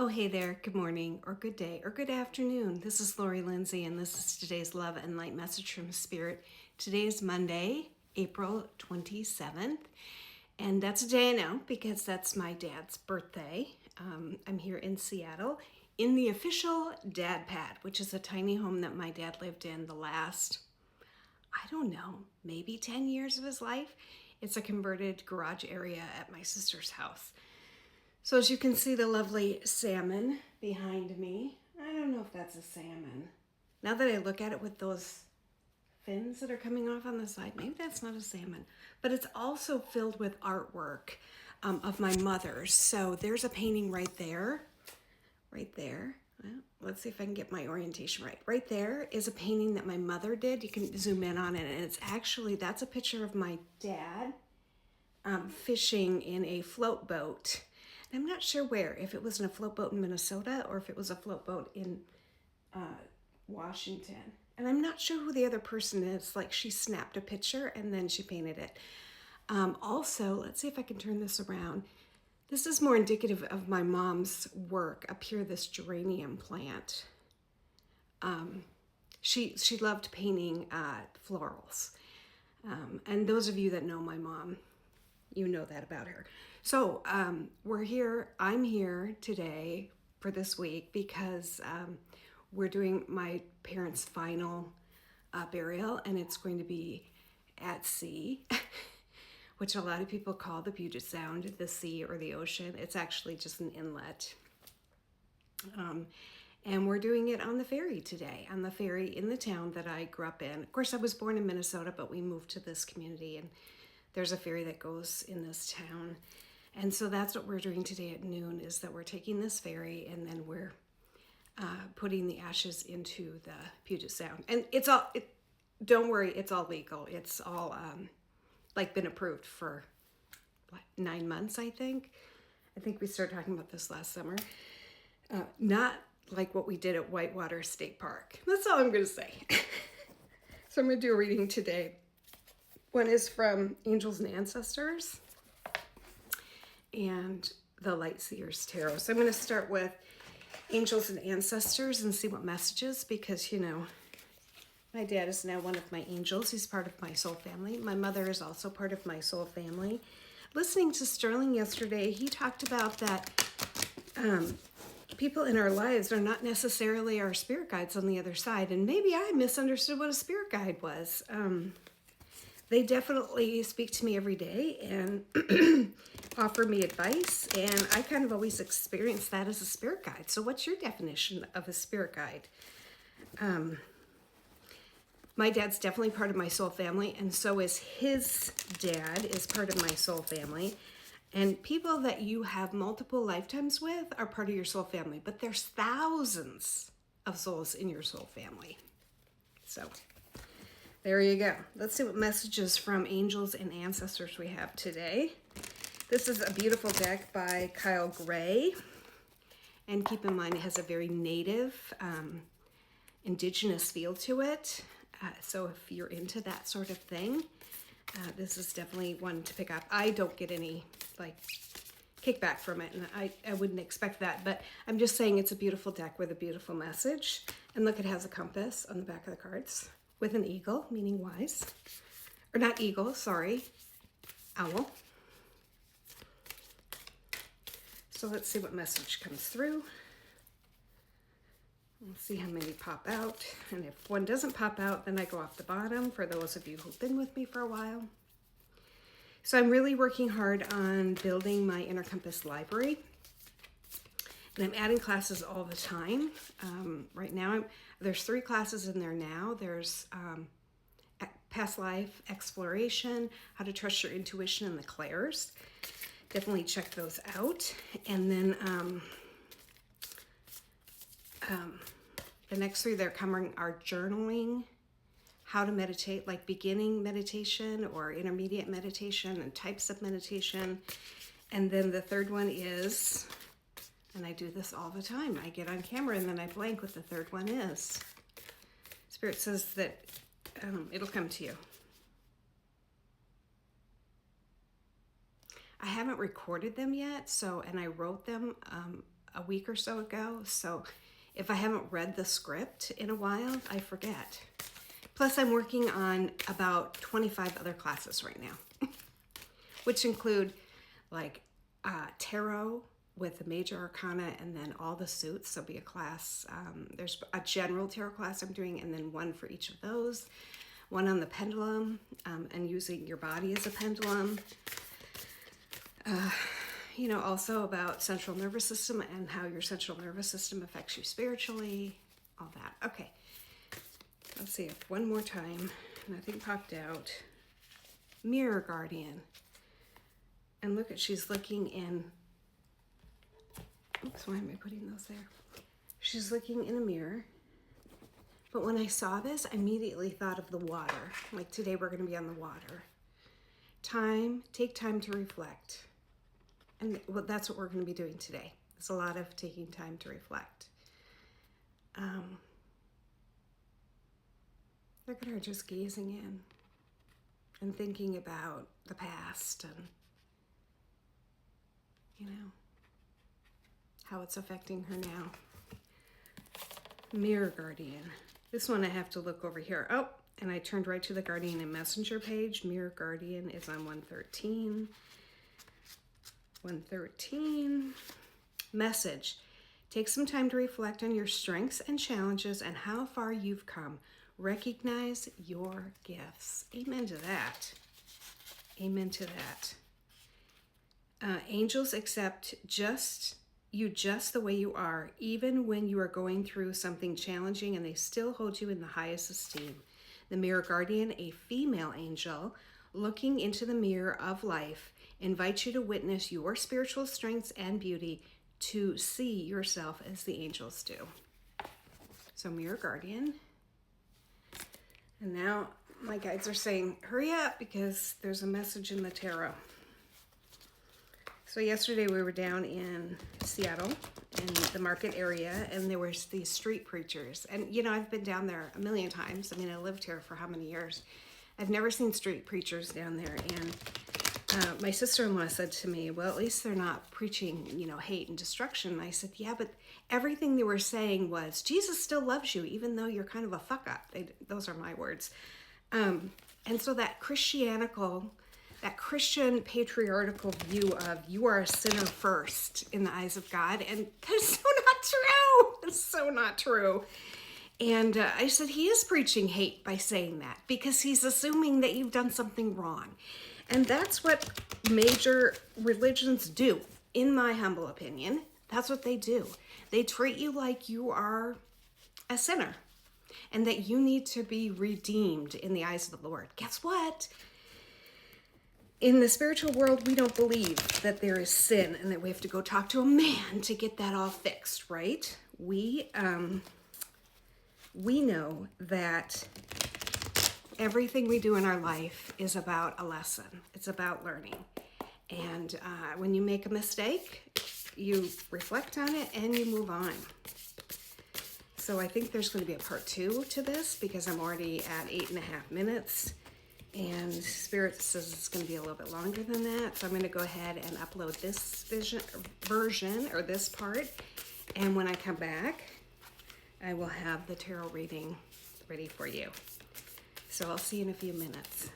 Oh, hey there. Good morning, or good day, or good afternoon. This is Laurie Lynnsee, and this is today's Love and Light message from Spirit. Today is Monday, April 27th, and that's a day I know because that's my dad's birthday. I'm here in Seattle in the official dad pad, which is a tiny home that my dad lived in the last, I don't know, maybe 10 years of his life. It's a converted garage area at my sister's house. So as you can see the lovely salmon behind me, I don't know if that's a salmon. Now that I look at it with those fins that are coming off on the side, maybe that's not a salmon. But it's also filled with artwork of my mother's. So there's a painting right there. Well, let's see if I can get my orientation right. Right there is a painting that my mother did. You can zoom in on it, and it's actually, that's a picture of my dad fishing in a float boat. I'm not sure where, if it was in a float boat in Minnesota or if it was a float boat in Washington. And I'm not sure who the other person is. Like, she snapped a picture and then she painted it. Also, let's see if I can turn this around. This is more indicative of my mom's work. Up here, this geranium plant. She loved painting florals. And those of you that know my mom, you know that about her. So I'm here today for this week because we're doing my parents' final burial, and it's going to be at sea, which a lot of people call the Puget Sound the sea or the ocean. It's actually just an inlet. And we're doing it on the ferry today, on the ferry in the town that I grew up in. Of course, I was born in Minnesota, but we moved to this community, and there's a ferry that goes in this town. And so that's what we're doing today at noon, is that we're taking this ferry and then we're putting the ashes into the Puget Sound. And don't worry, it's all legal. It's all been approved for 9 months, I think. I think we started talking about this last summer. Not like what we did at Whitewater State Park. That's all I'm going to say. So I'm going to do a reading today. One is from Angels and Ancestors and the Light Seers Tarot. So I'm going to start with Angels and Ancestors and see what messages, because, my dad is now one of my angels. He's part of my soul family. My mother is also part of my soul family. Listening to Sterling yesterday, he talked about that people in our lives are not necessarily our spirit guides on the other side. And maybe I misunderstood what a spirit guide was. They definitely speak to me every day and offer me advice, and I kind of always experience that as a spirit guide. So what's your definition of a spirit guide? My dad's definitely part of my soul family, and so is his dad is part of my soul family. And people that you have multiple lifetimes with are part of your soul family, but there's thousands of souls in your soul family. So there you go. Let's see what messages from Angels and Ancestors we have today. This is a beautiful deck by Kyle Gray. And keep in mind, it has a very native, indigenous feel to it. So if you're into that sort of thing, this is definitely one to pick up. I don't get any kickback from it, and I wouldn't expect that. But I'm just saying it's a beautiful deck with a beautiful message. And look, it has a compass on the back of the cards, with an eagle, meaning wise. Or not eagle, sorry, owl. So let's see what message comes through. Let's see how many pop out. And if one doesn't pop out, then I go off the bottom for those of you who've been with me for a while. So I'm really working hard on building my Inner Compass library. And I'm adding classes all the time. Right now, there's 3 classes in there now. There's past life exploration, how to trust your intuition, and the clairs. Definitely check those out. And then the next 3 that are coming are journaling, how to meditate, like beginning meditation or intermediate meditation, and types of meditation. And then the 3rd one is, and I do this all the time, I get on camera and then I blank what the 3rd one is. Spirit says that it'll come to you. I haven't recorded them yet, and I wrote them a week or so ago. So if I haven't read the script in a while, I forget. Plus, I'm working on about 25 other classes right now, which include like tarot with the major arcana and then all the suits. There'll be a class. There's a general tarot class I'm doing, and then one for each of those. One on the pendulum and using your body as a pendulum. Also about central nervous system and how your central nervous system affects you spiritually, all that. Okay, let's see if one more time. Nothing popped out. Mirror Guardian. And look at, she's looking in. Oops, why am I putting those there? She's looking in a mirror. But when I saw this, I immediately thought of the water. Like today we're going to be on the water. Take time to reflect. And well, that's what we're going to be doing today. It's a lot of taking time to reflect. Look at her just gazing in and thinking about the past and, how it's affecting her now. Mirror Guardian. This one I have to look over here. Oh, and I turned right to the Guardian and Messenger page. Mirror Guardian is on 113. 113. Message. Take some time to reflect on your strengths and challenges and how far you've come. Recognize your gifts. Amen to that. Amen to that. Angels accept you just the way you are, even when you are going through something challenging, and they still hold you in the highest esteem. The Mirror Guardian, a female angel, looking into the mirror of life, invites you to witness your spiritual strengths and beauty, to see yourself as the angels do. So Mirror Guardian. And now my guides are saying, hurry up, because there's a message in the tarot. So yesterday we were down in Seattle in the market area, and there was these street preachers. And I've been down there a million times. I lived here for how many years? I've never seen street preachers down there. And my sister-in-law said to me, well, at least they're not preaching, hate and destruction. And I said, yeah, but everything they were saying was, Jesus still loves you, even though you're kind of a fuck up. Those are my words. And so that Christian patriarchal view of you are a sinner first in the eyes of God, and that's so not true. It's so not true. And I said, he is preaching hate by saying that, because he's assuming that you've done something wrong. And that's what major religions do, in my humble opinion. That's what they do. They treat you like you are a sinner and that you need to be redeemed in the eyes of the Lord. Guess what? In the spiritual world, we don't believe that there is sin and that we have to go talk to a man to get that all fixed, right? We know that everything we do in our life is about a lesson. It's about learning. And when you make a mistake, you reflect on it and you move on. So I think there's going to be a part 2 to this, because I'm already at 8.5 minutes. And Spirit says it's going to be a little bit longer than that. So I'm going to go ahead and upload this version, or this part. And when I come back, I will have the tarot reading ready for you. So I'll see you in a few minutes.